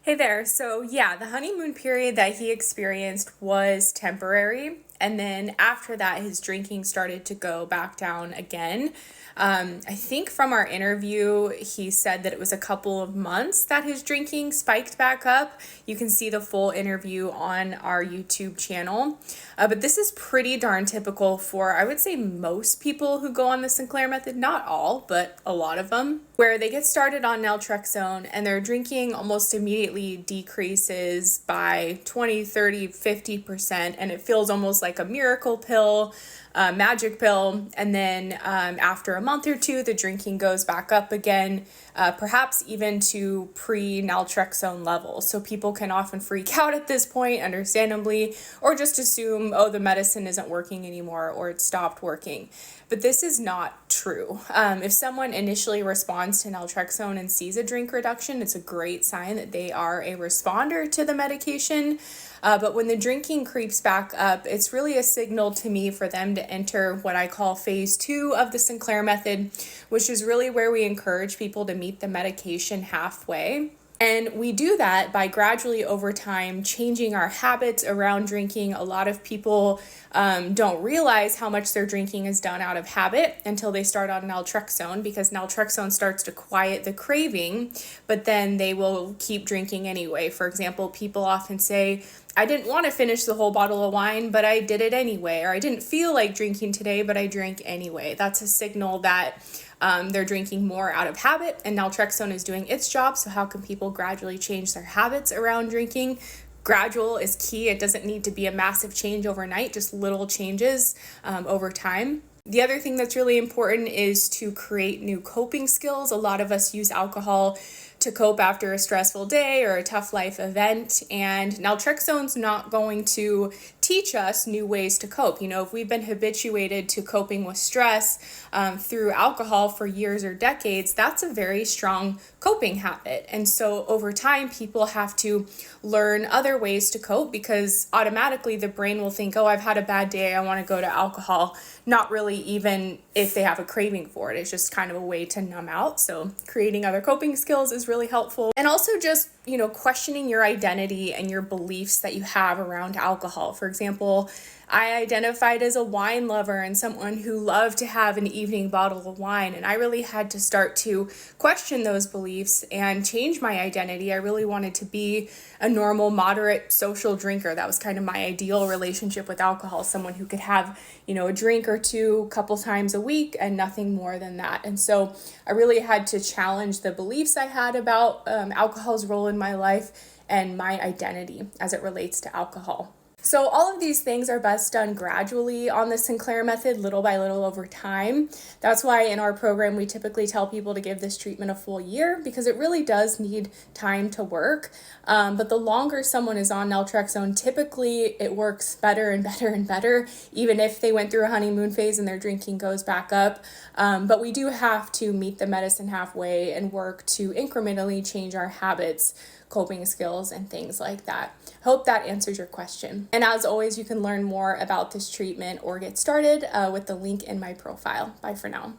Hey there. So, yeah, the honeymoon period that he experienced was temporary. And then after that, his drinking started to go back down again. I think from our interview, he said that it was a couple of months that his drinking spiked back up. You can see the full interview on our YouTube channel. But this is pretty darn typical for, I would say, most people who go on the Sinclair Method. Not all, but a lot of them, where they get started on Naltrexone and their drinking almost immediately decreases by 20, 30, 50%. And it feels almost like a miracle pill, magic pill. And then after a month or two, the drinking goes back up again, perhaps even to pre-naltrexone levels. So people can often freak out at this point, understandably, or just assume, oh, the medicine isn't working anymore or it stopped working. But this is not true. If someone initially responds to naltrexone and sees a drink reduction, it's a great sign that they are a responder to the medication. But when the drinking creeps back up, it's really a signal to me for them to enter what I call phase 2 of the Sinclair Method, which is really where we encourage people to meet the medication halfway. And we do that by gradually over time changing our habits around drinking. A lot of people don't realize how much their drinking is done out of habit until they start on naltrexone, because naltrexone starts to quiet the craving, but then they will keep drinking anyway. For example, people often say, I didn't want to finish the whole bottle of wine, but I did it anyway. Or I didn't feel like drinking today, but I drank anyway. That's a signal that they're drinking more out of habit, and naltrexone is doing its job. So how can people gradually change their habits around drinking? Gradual is key. It doesn't need to be a massive change overnight, just little changes over time. The other thing that's really important is to create new coping skills. A lot of us use alcohol to cope after a stressful day or a tough life event, and naltrexone's not going to teach us new ways to cope. You know, if we've been habituated to coping with stress through alcohol for years or decades, that's a very strong coping habit. And so over time, people have to learn other ways to cope, because automatically the brain will think, oh, I've had a bad day, I want to go to alcohol, not really even if they have a craving for it. It's just kind of a way to numb out. So creating other coping skills is really helpful. And also just, questioning your identity and your beliefs that you have around alcohol. For example, I identified as a wine lover and someone who loved to have an evening bottle of wine. And I really had to start to question those beliefs and change my identity. I really wanted to be a normal, moderate social drinker. That was kind of my ideal relationship with alcohol, someone who could have, a drink or two a couple times a week and nothing more than that. And so I really had to challenge the beliefs I had about alcohol's role in my life and my identity as it relates to alcohol. So all of these things are best done gradually on the Sinclair Method, little by little over time. That's why in our program, we typically tell people to give this treatment a full year, because it really does need time to work. But the longer someone is on naltrexone, typically it works better and better and better, even if they went through a honeymoon phase and their drinking goes back up. But we do have to meet the medicine halfway and work to incrementally change our habits, coping skills, and things like that. Hope that answers your question. And as always, you can learn more about this treatment or get started with the link in my profile. Bye for now.